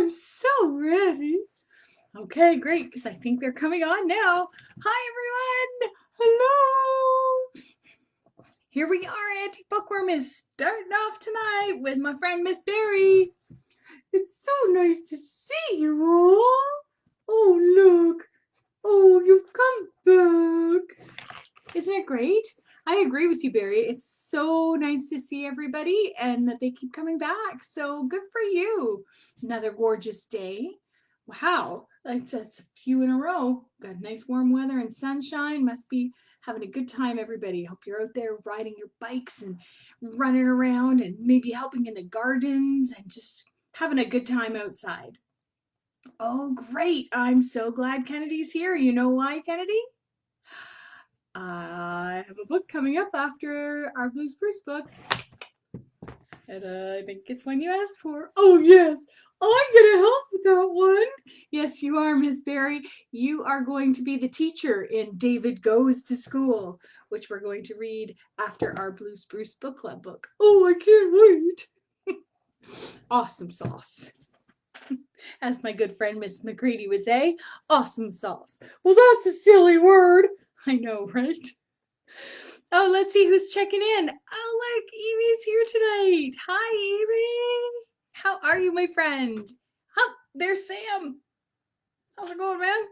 I'm so ready. Okay, great, because I think they're coming on now. Hi, everyone. Hello. Here we are. Auntie Bookworm is starting off tonight with my friend Miss Beary. It's so nice to see you all. Oh, look. Oh, you've come back. Isn't it great? I agree with you, Barry. It's so nice to see everybody and that they keep coming back. So good for you. Another gorgeous day. Wow, that's a few in a row. Got nice warm weather and sunshine. Must be having a good time, everybody. Hope you're out there riding your bikes and running around and maybe helping in the gardens and just having a good time outside. Oh, great. I'm so glad Kennedy's here. You know why, Kennedy? I have a book coming up after our Blue Spruce book. And I think it's one you asked for. Oh, yes. I'm going to help with that one. Yes, you are, Miss Beary. You are going to be the teacher in David Goes to School, which we're going to read after our Blue Spruce Book Club book. Oh, I can't wait. Awesome sauce. As my good friend Miss McCready would say, awesome sauce. Well, that's a silly word. I know, right? Oh, let's see who's checking in. Oh, look, Evie's here tonight. Hi, Evie. How are you, my friend? Oh, there's Sam. How's it going, man?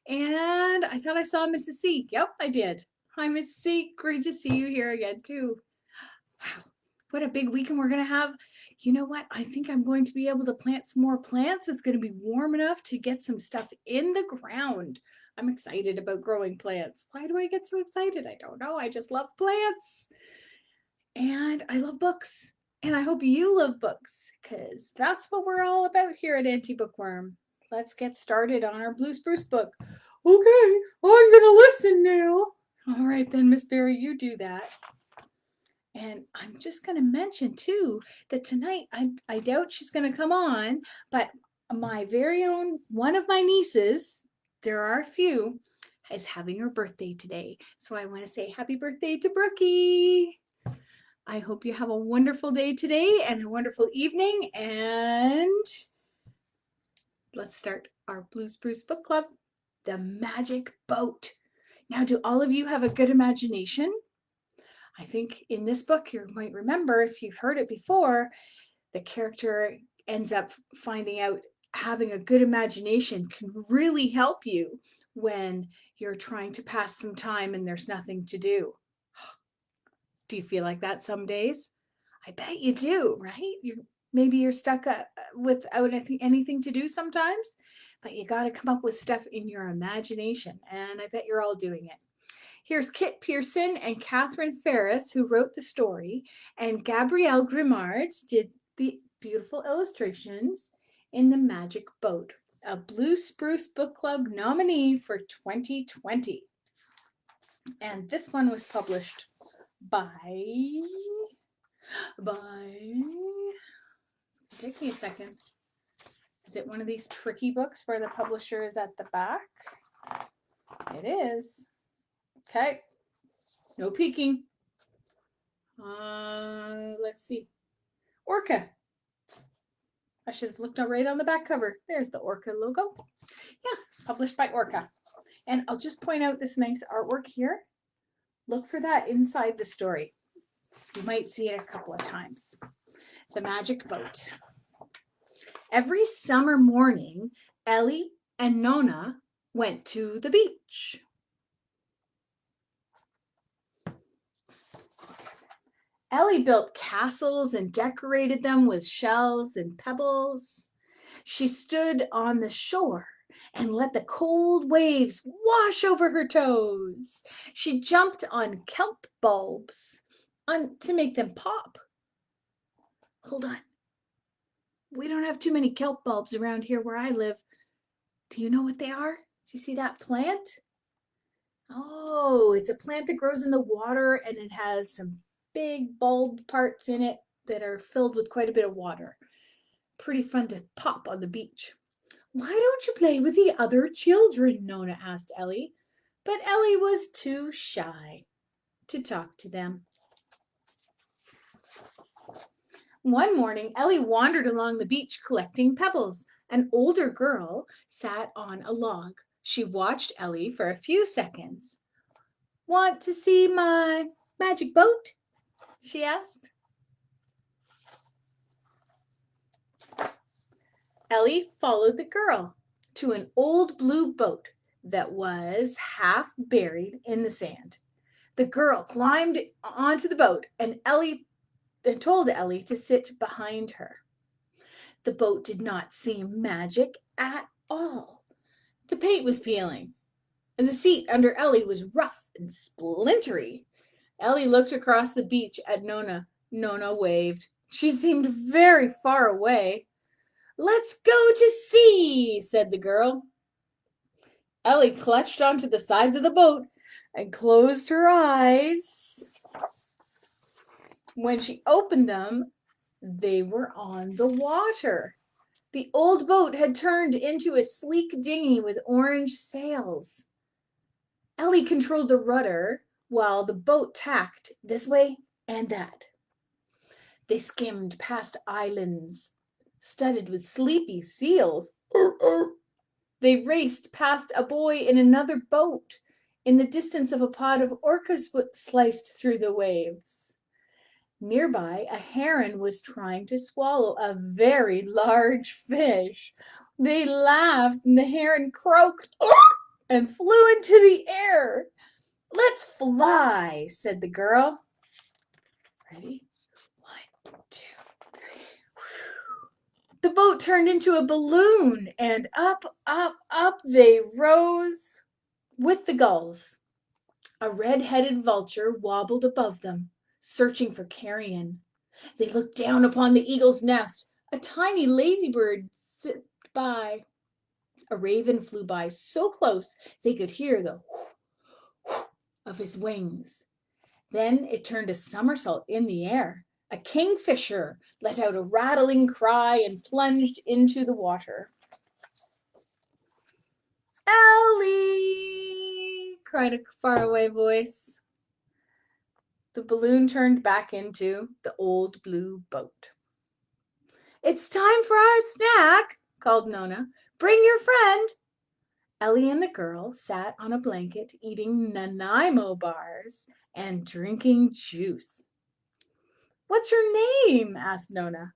And I thought I saw Mrs. C. Yep, I did. Hi, Mrs. C. Great to see you here again, too. Wow, what a big weekend we're going to have. You know what? I think I'm going to be able to plant some more plants. It's going to be warm enough to get some stuff in the ground. I'm excited about growing plants. Why do I get so excited? I don't know. I just love plants. And I love books. And I hope you love books because that's what we're all about here at Auntie Bookworm. Let's get started on our Blue Spruce book. Okay, I'm going to listen now. All right, then, Miss Beary, you do that. And I'm just going to mention, too, that tonight, I doubt she's going to come on, but my very own, one of my nieces, there are a few, is having her birthday today. So I want to say happy birthday to Brookie. I hope you have a wonderful day today and a wonderful evening. And let's start our Blue Spruce Book Club, The Magic Boat. Now, do all of you have a good imagination? I think in this book, you might remember, if you've heard it before, the character ends up finding out having a good imagination can really help you when you're trying to pass some time and there's nothing to do. Do you feel like that some days? I bet you do, right? Maybe you're stuck without anything to do sometimes, but you got to come up with stuff in your imagination, and I bet you're all doing it. Here's Kit Pearson and Katherine Farris, who wrote the story, and Gabrielle Grimard did the beautiful illustrations in The Magic Boat, a Blue Spruce Book Club nominee for 2020. And this one was published by, take me a second. Is it one of these tricky books where the publisher is at the back? It is. Okay, no peeking. Let's see. Orca. I should have looked right on the back cover. There's the Orca logo. Yeah, published by Orca. And I'll just point out this nice artwork here. Look for that inside the story. You might see it a couple of times. The Magic Boat. Every summer morning, Ellie and Nona went to the beach. Ellie built castles and decorated them with shells and pebbles. She stood on the shore and let the cold waves wash over her toes. She jumped on kelp bulbs to make them pop. Hold on. We don't have too many kelp bulbs around here where I live. Do you know what they are? Do you see that plant? Oh, it's a plant that grows in the water and it has some big bulb parts in it that are filled with quite a bit of water. Pretty fun to pop on the beach. Why don't you play with the other children? Nona asked Ellie. But Ellie was too shy to talk to them. One morning, Ellie wandered along the beach collecting pebbles. An older girl sat on a log. She watched Ellie for a few seconds. "Want to see my magic boat?" she asked. Ellie followed the girl to an old blue boat that was half buried in the sand. The girl climbed onto the boat and told Ellie to sit behind her. The boat did not seem magic at all. The paint was peeling, and the seat under Ellie was rough and splintery. Ellie looked across the beach at Nona. Nona waved. She seemed very far away. "Let's go to sea," said the girl. Ellie clutched onto the sides of the boat and closed her eyes. When she opened them, they were on the water. The old boat had turned into a sleek dinghy with orange sails. Ellie controlled the rudder while the boat tacked this way and that. They skimmed past islands studded with sleepy seals. They raced past a boy in another boat. In the distance of a pod of orcas sliced through the waves. Nearby, a heron was trying to swallow a very large fish. They laughed, and the heron croaked and flew into the air. "Let's fly," said the girl. Ready? 1, 2, 3. The boat turned into a balloon, and up, up, up they rose with the gulls. A red-headed vulture wobbled above them, searching for carrion. They looked down upon the eagle's nest. A tiny ladybird zipped by. A raven flew by so close they could hear the whoosh, whoosh of his wings. Then it turned a somersault in the air. A kingfisher let out a rattling cry and plunged into the water. "Ellie!" cried a faraway voice. The balloon turned back into the old blue boat. "It's time for our snack," called Nona. "Bring your friend." Ellie and the girl sat on a blanket eating Nanaimo bars and drinking juice. "What's your name?" asked Nona.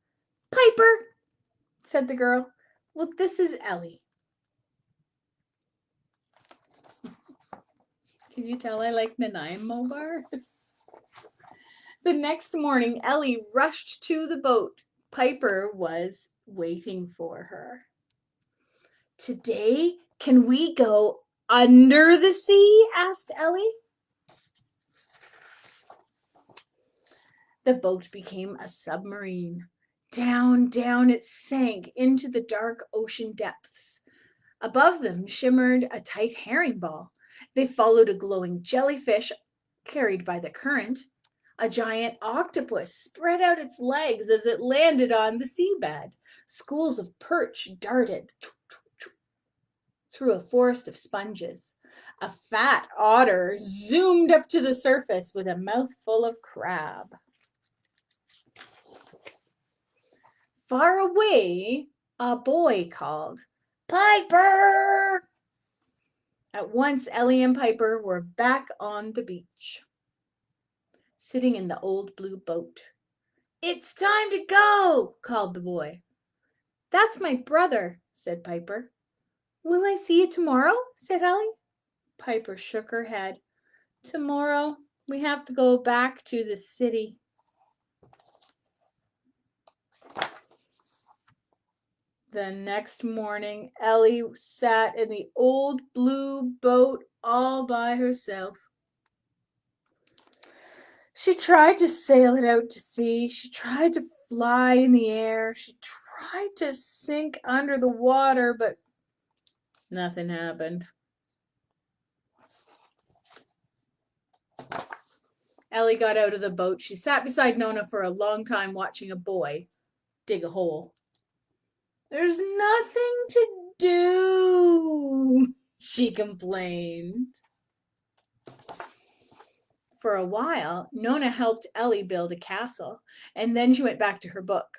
"Piper," said the girl. "Well, this is Ellie." Can you tell I like Nanaimo bars? The next morning, Ellie rushed to the boat. Piper was waiting for her. "Today, can we go under the sea?" asked Ellie. The boat became a submarine. Down, down it sank into the dark ocean depths. Above them shimmered a tight herring ball. They followed a glowing jellyfish carried by the current. A giant octopus spread out its legs as it landed on the seabed. Schools of perch darted through a forest of sponges. A fat otter zoomed up to the surface with a mouthful of crab. Far away, a boy called, "Piper!" At once, Ellie and Piper were back on the beach, sitting in the old blue boat. "It's time to go," called the boy. "That's my brother," said Piper. "Will I see you tomorrow?" said Ellie. Piper shook her head. "Tomorrow, we have to go back to the city." The next morning, Ellie sat in the old blue boat all by herself. She tried to sail it out to sea. She tried to fly in the air. She tried to sink under the water, but nothing happened. Ellie got out of the boat. She sat beside Nona for a long time watching a boy dig a hole. "There's nothing to do," she complained. For a while, Nona helped Ellie build a castle, and then she went back to her book.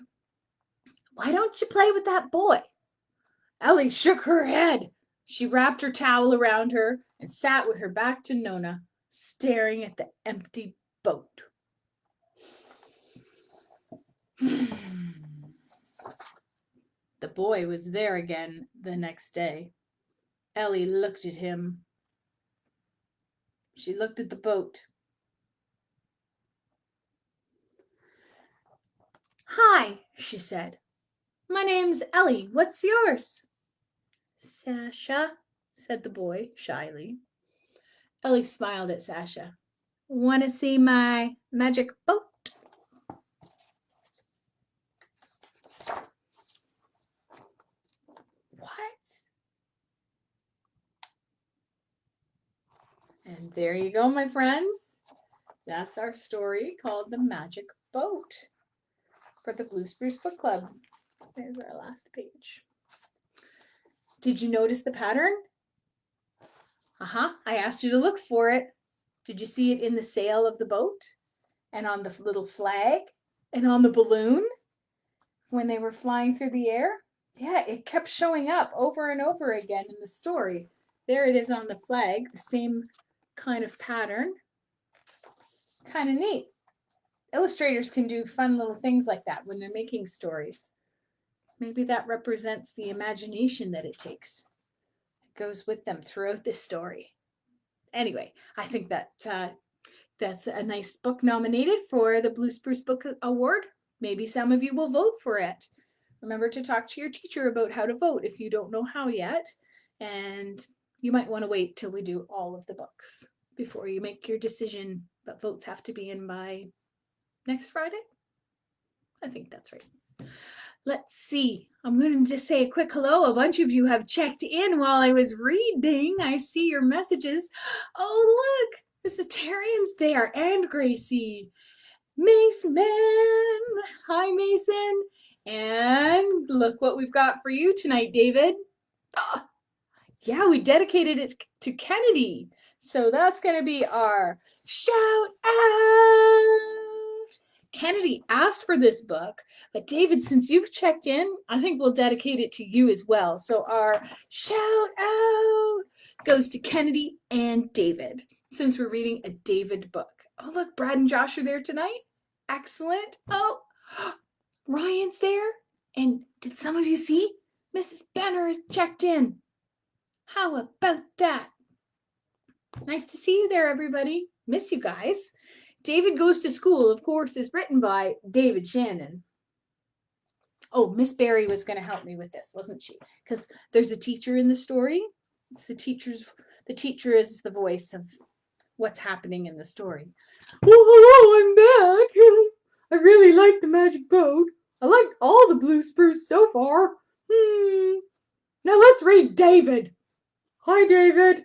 "Why don't you play with that boy?" Ellie shook her head. She wrapped her towel around her and sat with her back to Nona, staring at the empty boat. The boy was there again the next day. Ellie looked at him. She looked at the boat. Hi, she said. My name's Ellie. What's yours? Sasha, said the boy shyly. Ellie smiled at Sasha. Want to see my magic boat? What? And there you go, my friends. That's our story called The Magic Boat for the Blue Spruce Book Club. There's our last page. Did you notice the pattern? I asked you to look for it. Did you see it in the sail of the boat? And on the little flag? And on the balloon? When they were flying through the air? Yeah, it kept showing up over and over again in the story. There it is on the flag, the same kind of pattern. Kind of neat. Illustrators can do fun little things like that when they're making stories. Maybe that represents the imagination that it takes. It goes with them throughout this story. Anyway, I think that that's a nice book nominated for the Blue Spruce Book Award. Maybe some of you will vote for it. Remember to talk to your teacher about how to vote if you don't know how yet. And you might want to wait till we do all of the books before you make your decision. But votes have to be in by next Friday. I think that's right. Let's see. I'm going to just say a quick hello. A bunch of you have checked in while I was reading. I see your messages. Oh, look. Mrs. Terrian's there and Gracie. Mason. Hi, Mason. And look what we've got for you tonight, David. Oh, yeah, we dedicated it to Kennedy. So that's going to be our shout out. Kennedy asked for this book, but David, since you've checked in, I think we'll dedicate it to you as well. So our shout out goes to Kennedy and David, since we're reading a David book. Oh, look, Brad and Josh are there tonight. Excellent. Oh, Ryan's there. And did some of you see? Mrs. Benner has checked in. How about that? Nice to see you there, everybody. Miss you guys. David Goes to School, of course, is written by David Shannon. Oh, Miss Beary was going to help me with this, wasn't she? Because there's a teacher in the story. It's the teacher is the voice of what's happening in the story. Oh, hello, I'm back. I really like the magic boat. I like all the Blue Spruce so far. Now let's read David. Hi, David.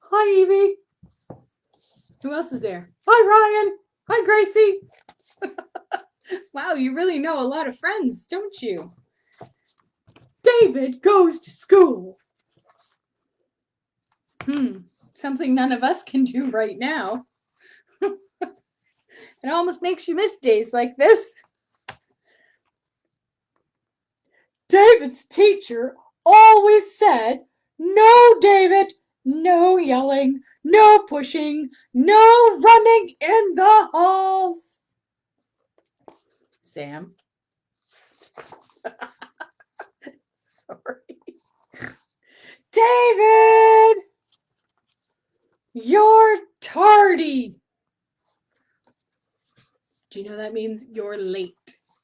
Hi, Evie. Who else is there? Hi, Ryan. Hi, Gracie. Wow, you really know a lot of friends, don't you? David Goes to School. Something none of us can do right now. It almost makes you miss days like this. David's teacher always said, "No, David, no yelling, no pushing, no running in the halls." Sam. Sorry. David, you're tardy. Do you know that means you're late?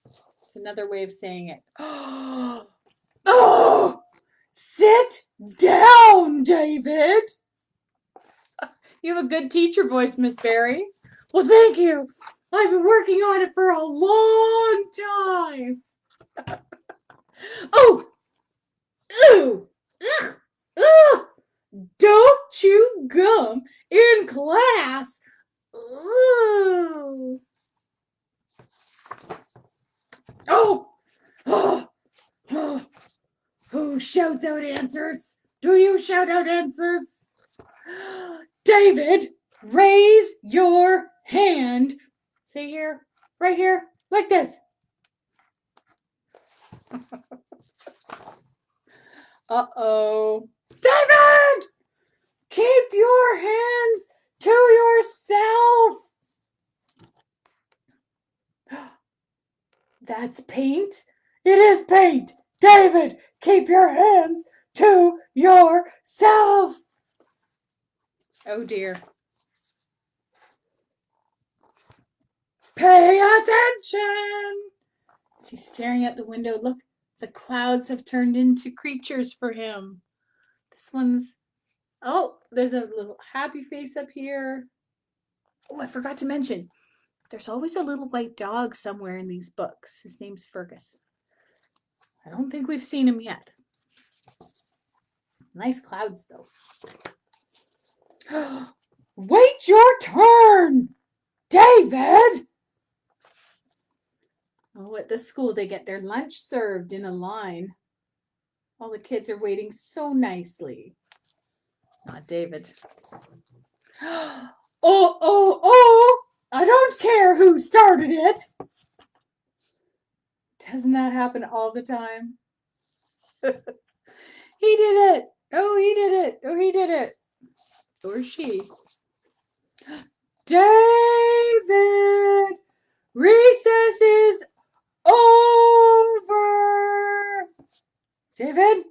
It's another way of saying it. Oh, sit down, David. You have a good teacher voice, Miss Beary. Well, thank you. I've been working on it for a long time. Oh, ooh, ugh, ugh. Don't chew gum in class. Ooh. Oh, oh, oh. Who shouts out answers? Do you shout out answers? David, raise your hand. Say here, right here, like this. Uh-oh. David! Keep your hands to yourself! That's paint? It is paint! David, keep your hands to yourself! Oh dear. Pay attention! Is he staring at the window? Look, the clouds have turned into creatures for him. This one's... Oh, there's a little happy face up here. Oh, I forgot to mention. There's always a little white dog somewhere in these books. His name's Farris. I don't think we've seen him yet. Nice clouds, though. Wait your turn! David! Oh, at this school, they get their lunch served in a line. All the kids are waiting so nicely. Not David. Oh! I don't care who started it. Doesn't that happen all the time? He did it. Oh, he did it. Oh, he did it. Or she. David! Recess is over! David?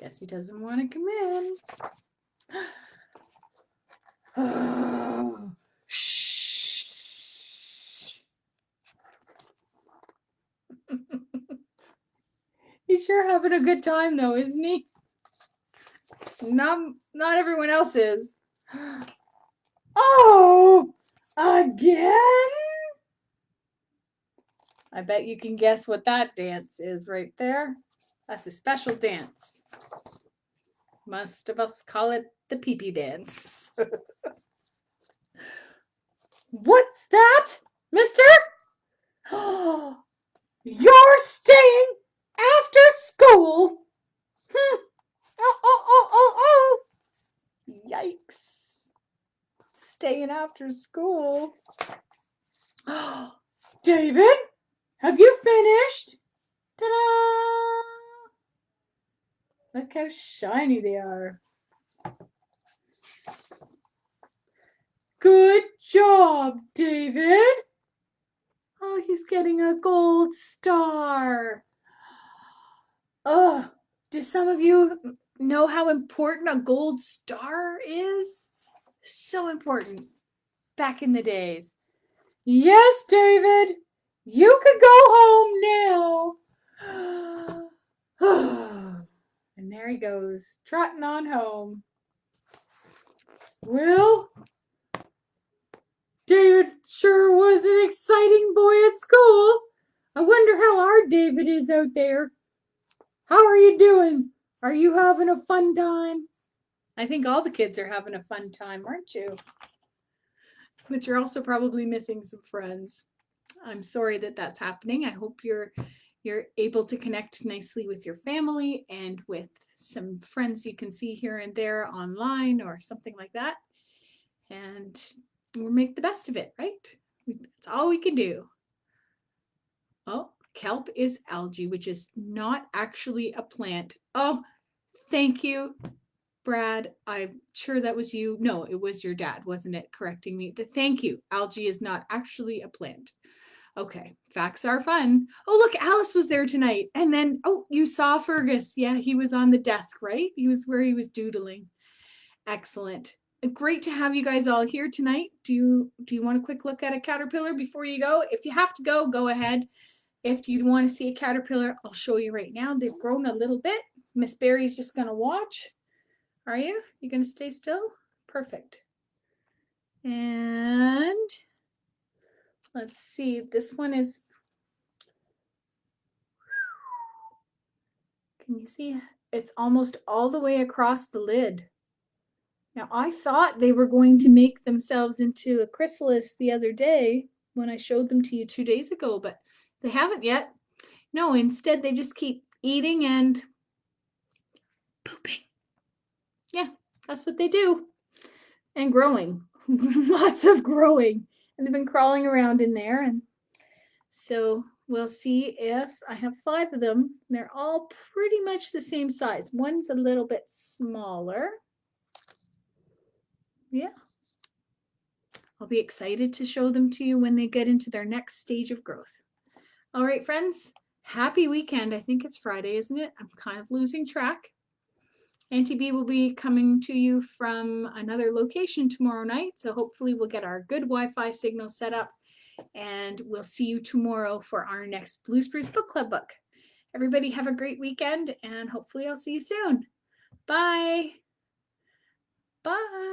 Guess he doesn't want to come in. Shh. He's sure having a good time though, isn't he? Not everyone else is. Oh, again? I bet you can guess what that dance is right there. That's a special dance. Most of us call it the pee-pee dance. What's that, mister? You're staying after school? Oh. Yikes. Staying after school. David, have you finished? Ta-da! Look how shiny they are. Good job, David. Oh, he's getting a gold star. Oh, do some of you know how important a gold star is? So important back in the days. Yes, David, you can go home now. And there he goes, trotting on home. Well, David sure was an exciting boy at school. I wonder how our David is out there. How are you doing? Are you having a fun time? I think all the kids are having a fun time, aren't you? But you're also probably missing some friends. I'm sorry that that's happening. I hope you're able to connect nicely with your family and with some friends you can see here and there online or something like that. And we'll make the best of it, right? That's all we can do. Oh, kelp is algae, which is not actually a plant. Oh, thank you, Brad. I'm sure that was you. No, it was your dad, wasn't it? Correcting me. Thank you. Algae is not actually a plant. Okay, facts are fun. Oh, look, Alice was there tonight. And then, oh, you saw Fergus. Yeah, he was on the desk, right? He was where he was doodling. Excellent. Great to have you guys all here tonight. Do you want a quick look at a caterpillar before you go? If you have to go, go ahead. If you want to see a caterpillar, I'll show you right now. They've grown a little bit. Miss Beary's just going to watch. Are you? You going to stay still? Perfect. And let's see. This one is... Can you see? It's almost all the way across the lid. Now, I thought they were going to make themselves into a chrysalis the other day when I showed them to you 2 days ago, but they haven't yet. No, instead they just keep eating and pooping. Yeah, that's what they do. And growing. Lots of growing. And they've been crawling around in there. And so we'll see if I have 5 of them. They're all pretty much the same size. One's a little bit smaller. Yeah. I'll be excited to show them to you when they get into their next stage of growth. All right, friends, happy weekend. I think it's Friday, isn't it? I'm kind of losing track. Auntie B will be coming to you from another location tomorrow night, so hopefully we'll get our good Wi-Fi signal set up, and we'll see you tomorrow for our next Blue Spruce Book Club book. Everybody have a great weekend, and hopefully I'll see you soon. Bye. Bye.